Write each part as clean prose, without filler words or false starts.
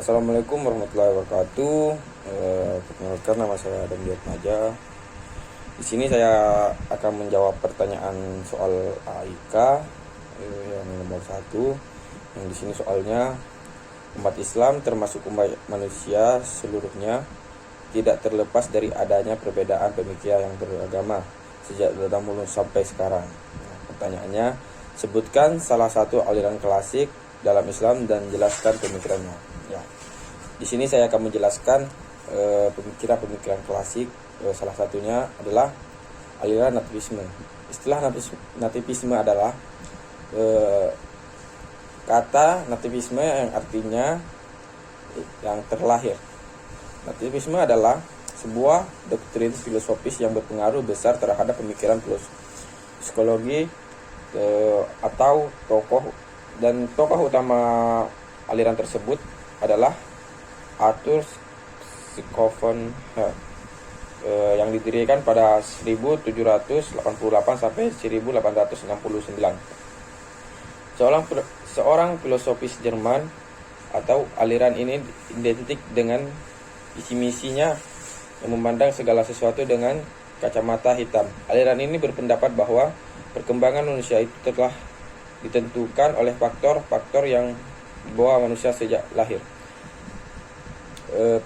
Assalamualaikum warahmatullahi wabarakatuh. Perkenalkan, nama saya Adam Diatmaja. Di sini saya akan menjawab pertanyaan soal AIK yang nomor 1. Yang di sini soalnya, umat Islam termasuk umat manusia seluruhnya tidak terlepas dari adanya perbedaan pemikiran yang beragama sejak dahulu sampai sekarang. Nah, pertanyaannya, sebutkan salah satu aliran klasik dalam Islam dan jelaskan pemikirannya. Ya, di sini saya akan menjelaskan pemikiran-pemikiran klasik. Salah satunya adalah aliran nativisme. Istilah nativisme adalah kata nativisme yang artinya yang terlahir. Nativisme adalah sebuah doktrin filosofis yang berpengaruh besar terhadap pemikiran psikologi atau tokoh utama aliran tersebut adalah Arthur Schopenhauer yang didirikan pada 1788 sampai 1869. Seorang filosofis Jerman atau aliran ini identik dengan visi misinya yang memandang segala sesuatu dengan kacamata hitam. Aliran ini berpendapat bahwa perkembangan manusia itu telah ditentukan oleh faktor-faktor yang dibawa manusia sejak lahir.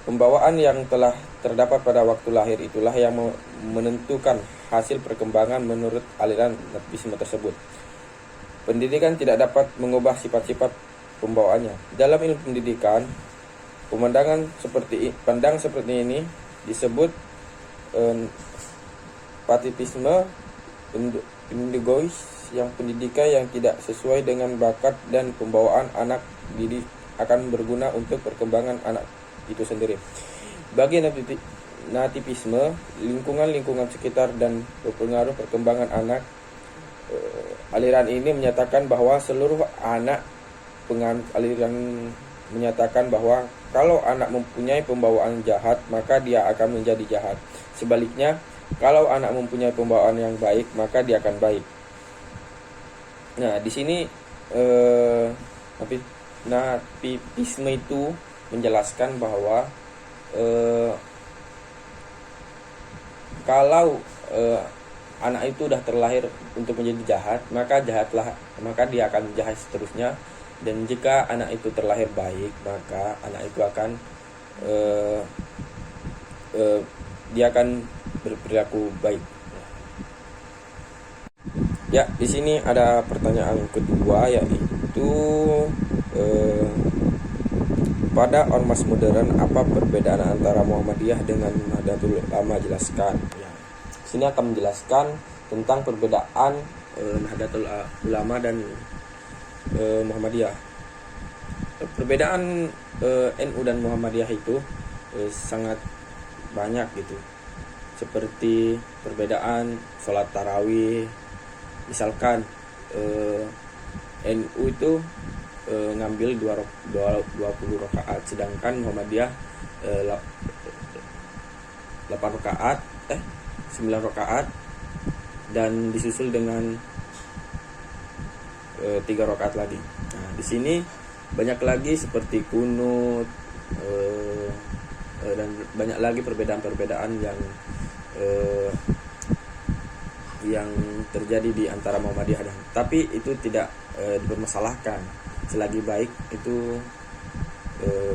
Pembawaan yang telah terdapat pada waktu lahir itulah yang menentukan hasil perkembangan menurut aliran nativisme tersebut. Pendidikan tidak dapat mengubah sifat-sifat pembawaannya. Dalam ilmu pendidikan, pandang seperti ini disebut pativisme indigois, yang pendidikan yang tidak sesuai dengan bakat dan pembawaan anak didik akan berguna untuk perkembangan anak itu sendiri. Bagi nativisme, lingkungan sekitar dan berpengaruh perkembangan anak. Aliran ini menyatakan bahwa seluruh anak aliran menyatakan bahwa kalau anak mempunyai pembawaan jahat, maka dia akan menjadi jahat. Sebaliknya, kalau anak mempunyai pembawaan yang baik, maka dia akan baik. Nah, di sini nativisme itu menjelaskan bahwa kalau anak itu sudah terlahir untuk menjadi jahat, maka dia akan jahat seterusnya. Dan jika anak itu terlahir baik, maka anak itu akan dia akan berperilaku baik. Ya, di sini ada pertanyaan kedua, yaitu pada ormas modern apa perbedaan antara Muhammadiyah dengan Nahdlatul Ulama? Jelaskan. Ya. Sini akan menjelaskan tentang perbedaan Nahdlatul Ulama dan Muhammadiyah. Perbedaan NU dan Muhammadiyah itu sangat banyak gitu. Seperti perbedaan sholat tarawih. Misalkan NU itu ngambil 20 rakaat, sedangkan Muhammadiyah 8 rakaat 9 rakaat dan disusul dengan 3 rakaat lagi. Nah, di sini banyak lagi seperti kunut dan banyak lagi perbedaan-perbedaan yang terjadi di antara Muhammadiyah tapi itu tidak dipermasalahkan. Selagi baik itu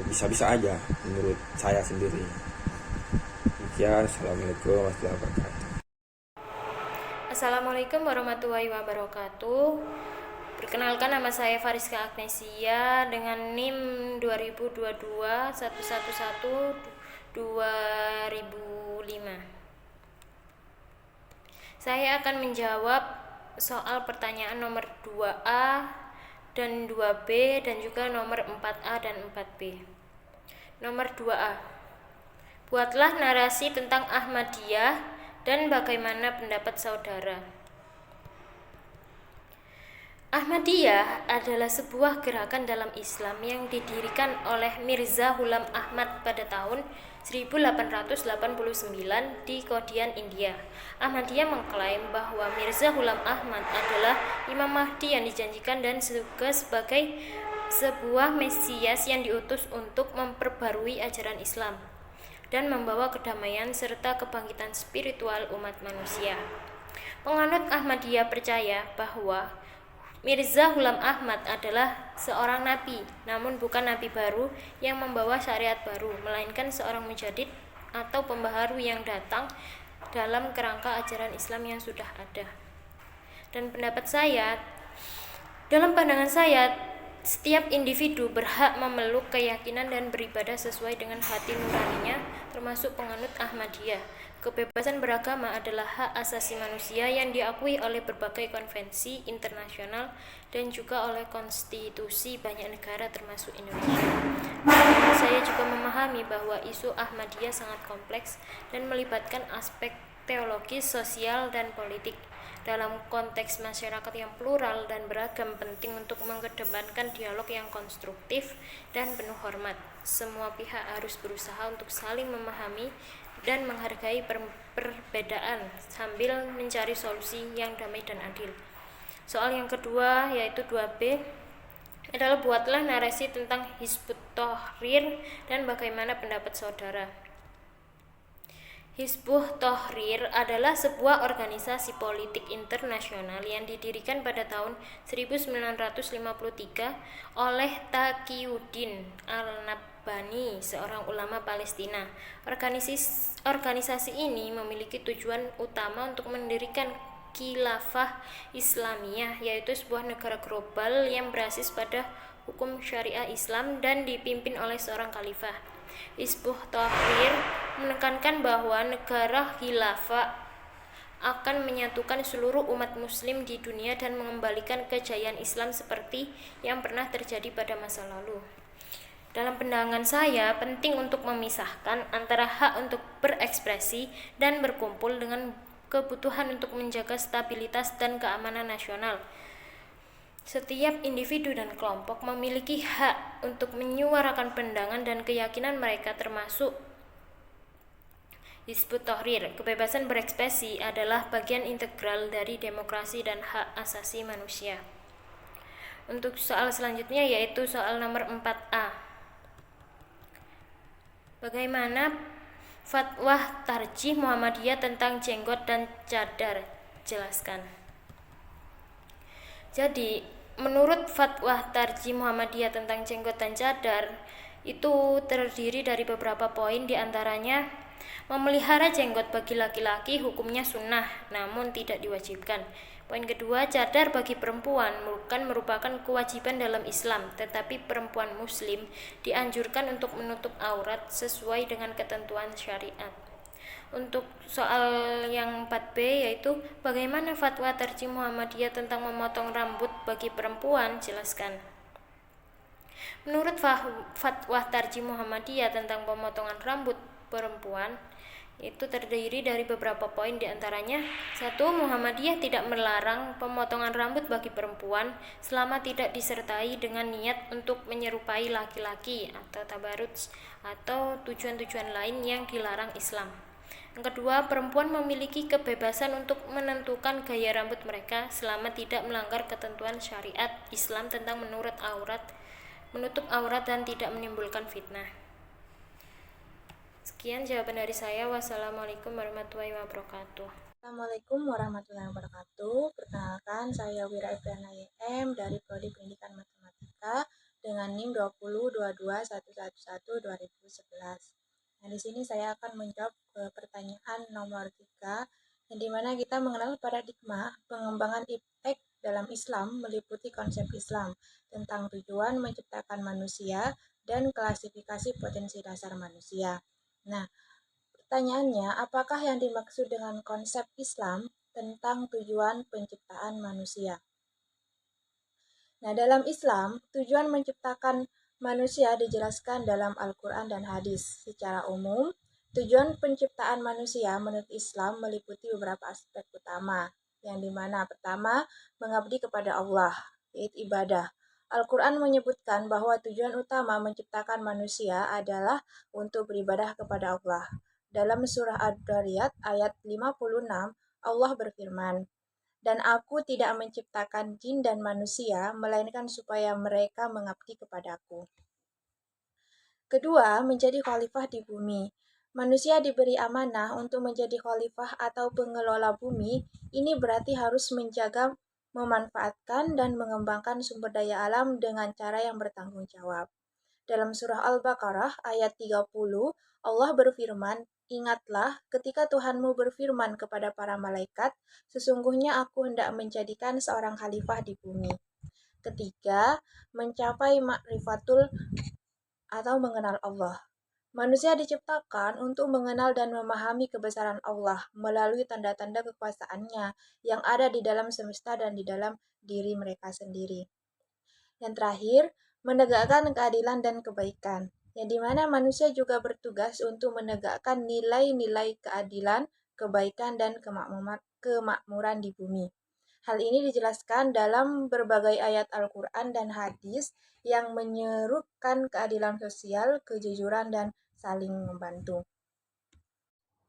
bisa-bisa aja menurut saya sendiri. Demikian, Assalamualaikum warahmatullahi wabarakatuh. Assalamualaikum warahmatullahi wabarakatuh. Perkenalkan, nama saya Fariska Agnesia dengan NIM 2022 111 2005. Saya akan menjawab soal pertanyaan nomor 2A dan 2B dan juga nomor 4A dan 4B. Nomor 2A. Buatlah narasi tentang Ahmadiyah dan bagaimana pendapat saudara. Ahmadiyah adalah sebuah gerakan dalam Islam yang didirikan oleh Mirza Ghulam Ahmad pada tahun 1889 di Kodian, India. Ahmadiyah mengklaim bahwa Mirza Ghulam Ahmad adalah Imam Mahdi yang dijanjikan dan juga sebagai sebuah Mesias yang diutus untuk memperbarui ajaran Islam dan membawa kedamaian serta kebangkitan spiritual umat manusia. Penganut Ahmadiyah percaya bahwa Mirza Ghulam Ahmad adalah seorang nabi, namun bukan nabi baru yang membawa syariat baru, melainkan seorang mujadid atau pembaharu yang datang dalam kerangka ajaran Islam yang sudah ada. Dan dalam pandangan saya, setiap individu berhak memeluk keyakinan dan beribadah sesuai dengan hati nuraninya, termasuk penganut Ahmadiyah. Kebebasan beragama adalah hak asasi manusia yang diakui oleh berbagai konvensi internasional dan juga oleh konstitusi banyak negara termasuk Indonesia. Saya juga memahami bahwa isu Ahmadiyah sangat kompleks dan melibatkan aspek teologis, sosial, dan politik. Dalam konteks masyarakat yang plural dan beragam, penting untuk mengedepankan dialog yang konstruktif dan penuh hormat. Semua pihak harus berusaha untuk saling memahami dan menghargai perbedaan sambil mencari solusi yang damai dan adil. Soal yang kedua, yaitu 2B, adalah buatlah narasi tentang Hizbut Tahrir dan bagaimana pendapat saudara. Hizbut Tahrir adalah sebuah organisasi politik internasional yang didirikan pada tahun 1953 oleh Taqiyuddin Al-Nabhani, seorang ulama Palestina. Organisasi ini memiliki tujuan utama untuk mendirikan khilafah Islamiyah, yaitu sebuah negara global yang berbasis pada hukum syariah Islam dan dipimpin oleh seorang khalifah. Hizbut Tahrir menekankan bahwa negara khilafah akan menyatukan seluruh umat muslim di dunia dan mengembalikan kejayaan Islam seperti yang pernah terjadi pada masa lalu. Dalam pandangan saya, penting untuk memisahkan antara hak untuk berekspresi dan berkumpul dengan kebutuhan untuk menjaga stabilitas dan keamanan nasional. Setiap individu dan kelompok memiliki hak untuk menyuarakan pandangan dan keyakinan mereka, termasuk Hizbut Tahrir. Kebebasan berekspresi adalah bagian integral dari demokrasi dan hak asasi manusia. Untuk soal selanjutnya, yaitu soal nomor 4A. Bagaimana fatwa tarjih Muhammadiyah tentang jenggot dan cadar? Jelaskan. Jadi, menurut fatwa tarjih Muhammadiyah tentang jenggot dan cadar, itu terdiri dari beberapa poin, diantaranya memelihara jenggot bagi laki-laki hukumnya sunnah, namun tidak diwajibkan. Poin kedua, cadar bagi perempuan bukan merupakan kewajiban dalam Islam, tetapi perempuan muslim dianjurkan untuk menutup aurat sesuai dengan ketentuan syariat. Untuk soal yang 4B, yaitu bagaimana fatwa tarjih Muhammadiyah tentang memotong rambut bagi perempuan? Jelaskan. Menurut fatwa tarjih Muhammadiyah tentang pemotongan rambut perempuan, itu terdiri dari beberapa poin, diantaranya: 1. Muhammadiyah tidak melarang pemotongan rambut bagi perempuan selama tidak disertai dengan niat untuk menyerupai laki-laki atau tabaruj atau tujuan-tujuan lain yang dilarang Islam. Yang kedua, perempuan memiliki kebebasan untuk menentukan gaya rambut mereka selama tidak melanggar ketentuan syariat Islam tentang menutup aurat dan tidak menimbulkan fitnah. Sekian jawaban dari saya. Wassalamualaikum warahmatullahi wabarakatuh. Assalamualaikum warahmatullahi wabarakatuh. Perkenalkan, saya Wira Ibrana YM dari Prodi Pendidikan Matematika dengan NIM 2022111-2011. Nah, di sini saya akan menjawab pertanyaan nomor 3, yang dimana kita mengenal paradigma pengembangan iptek dalam Islam meliputi konsep Islam tentang tujuan menciptakan manusia dan klasifikasi potensi dasar manusia. Nah, pertanyaannya, apakah yang dimaksud dengan konsep Islam tentang tujuan penciptaan manusia? Nah, dalam Islam, tujuan menciptakan manusia dijelaskan dalam Al-Quran dan hadis. Secara umum, tujuan penciptaan manusia menurut Islam meliputi beberapa aspek utama, yang dimana pertama, mengabdi kepada Allah, yaitu ibadah. Al-Quran menyebutkan bahwa tujuan utama menciptakan manusia adalah untuk beribadah kepada Allah. Dalam surah Ad-Dariyat ayat 56, Allah berfirman, Dan aku tidak menciptakan jin dan manusia, melainkan supaya mereka mengabdi kepadaku. Kedua, menjadi khalifah di bumi. Manusia diberi amanah untuk menjadi khalifah atau pengelola bumi. Ini berarti harus menjaga, memanfaatkan, dan mengembangkan sumber daya alam dengan cara yang bertanggung jawab. Dalam surah Al-Baqarah ayat 30, Allah berfirman, "Ingatlah ketika Tuhanmu berfirman kepada para malaikat, sesungguhnya aku hendak menjadikan seorang khalifah di bumi." Ketiga, mencapai ma'rifatul atau mengenal Allah. Manusia diciptakan untuk mengenal dan memahami kebesaran Allah melalui tanda-tanda kekuasaannya yang ada di dalam semesta dan di dalam diri mereka sendiri. Yang terakhir, menegakkan keadilan dan kebaikan, yang dimana manusia juga bertugas untuk menegakkan nilai-nilai keadilan, kebaikan, dan kemakmuran di bumi. Hal ini dijelaskan dalam berbagai ayat Al-Quran dan hadis yang menyerukan keadilan sosial, kejujuran, dan saling membantu.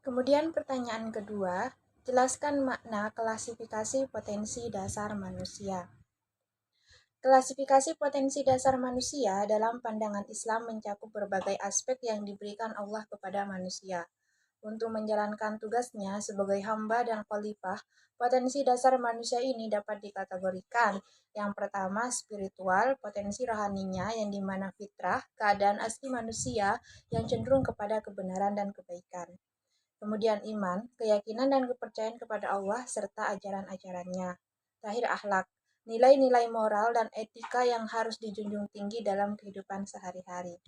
Kemudian pertanyaan kedua, jelaskan makna klasifikasi potensi dasar manusia. Klasifikasi potensi dasar manusia dalam pandangan Islam mencakup berbagai aspek yang diberikan Allah kepada manusia. Untuk menjalankan tugasnya sebagai hamba dan khalifah, potensi dasar manusia ini dapat dikategorikan. Yang pertama, spiritual, potensi rohaninya yang dimana fitrah, keadaan asli manusia yang cenderung kepada kebenaran dan kebaikan. Kemudian iman, keyakinan dan kepercayaan kepada Allah serta ajaran-ajarannya. Terakhir akhlak, nilai-nilai moral dan etika yang harus dijunjung tinggi dalam kehidupan sehari-hari.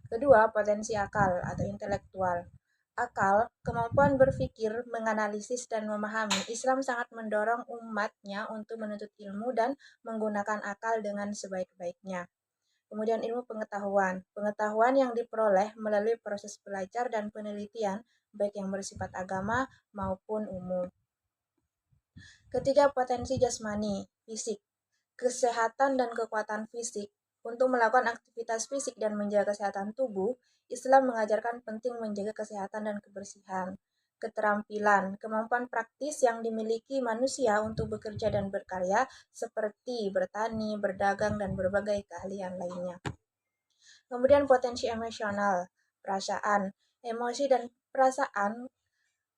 Kedua, potensi akal atau intelektual. Akal, kemampuan berpikir, menganalisis, dan memahami. Islam sangat mendorong umatnya untuk menuntut ilmu dan menggunakan akal dengan sebaik-baiknya. Kemudian ilmu pengetahuan. Pengetahuan yang diperoleh melalui proses belajar dan penelitian, baik yang bersifat agama maupun umum. Ketiga, potensi jasmani, fisik. Kesehatan dan kekuatan fisik. Untuk melakukan aktivitas fisik dan menjaga kesehatan tubuh, Islam mengajarkan penting menjaga kesehatan dan kebersihan. Keterampilan, kemampuan praktis yang dimiliki manusia untuk bekerja dan berkarya, seperti bertani, berdagang, dan berbagai keahlian lainnya. Kemudian potensi emosional, perasaan. Emosi dan perasaan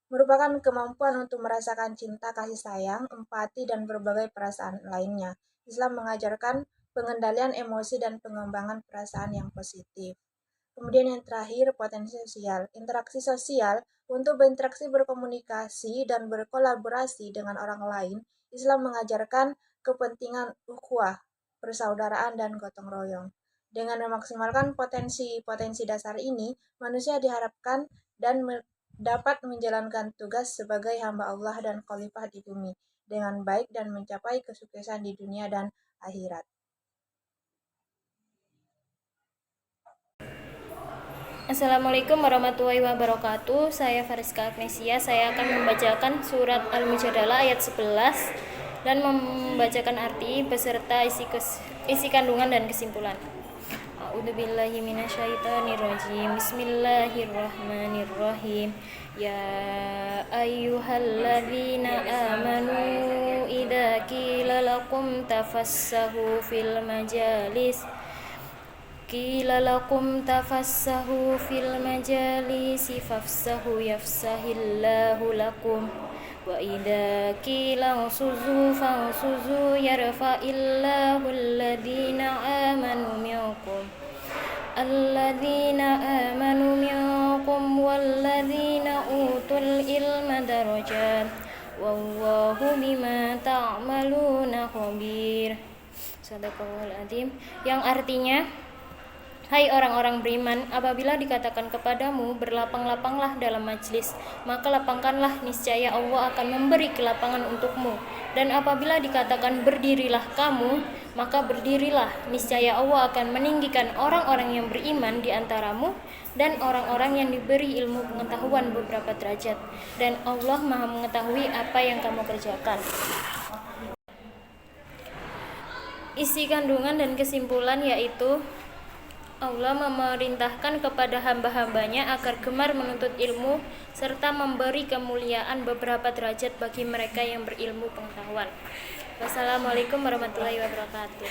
merupakan kemampuan untuk merasakan cinta, kasih sayang, empati, dan berbagai perasaan lainnya. Islam mengajarkan pengendalian emosi dan pengembangan perasaan yang positif. Kemudian yang terakhir, potensi sosial. Interaksi sosial, untuk berinteraksi, berkomunikasi, dan berkolaborasi dengan orang lain, Islam mengajarkan kepentingan ukhuwah, persaudaraan, dan gotong royong. Dengan memaksimalkan potensi-potensi dasar ini, manusia diharapkan dan dapat menjalankan tugas sebagai hamba Allah dan khalifah di bumi dengan baik dan mencapai kesuksesan di dunia dan akhirat. Assalamualaikum warahmatullahi wabarakatuh. Saya Fariska Agnesia. Saya akan membacakan surat Al-Mujadalah ayat 11 dan membacakan arti beserta isi kandungan dan kesimpulan. A'udzubillahi minasyaitonirrajim. Bismillahirrahmanirrahim. Ya ayyuhalladzina amanu idza qila lakum tafassahu fil majalis fafsahu yafsahillahu lakum wa idza qila usuzu fansuzu yarfa'illahu alladhina amanu minkum walladzina utul ilma darajat wallahu bima ta'maluna khabir. Sadaqallahul adzim. Yang artinya, hai orang-orang beriman, apabila dikatakan kepadamu, berlapang-lapanglah dalam majlis, maka lapangkanlah, niscaya Allah akan memberi kelapangan untukmu. Dan apabila dikatakan berdirilah kamu, maka berdirilah, niscaya Allah akan meninggikan orang-orang yang beriman di antaramu dan orang-orang yang diberi ilmu pengetahuan beberapa derajat. Dan Allah Maha mengetahui apa yang kamu kerjakan. Isi kandungan dan kesimpulan yaitu Allah memerintahkan kepada hamba-hambanya agar gemar menuntut ilmu serta memberi kemuliaan beberapa derajat bagi mereka yang berilmu pengetahuan. Wassalamualaikum warahmatullahi wabarakatuh.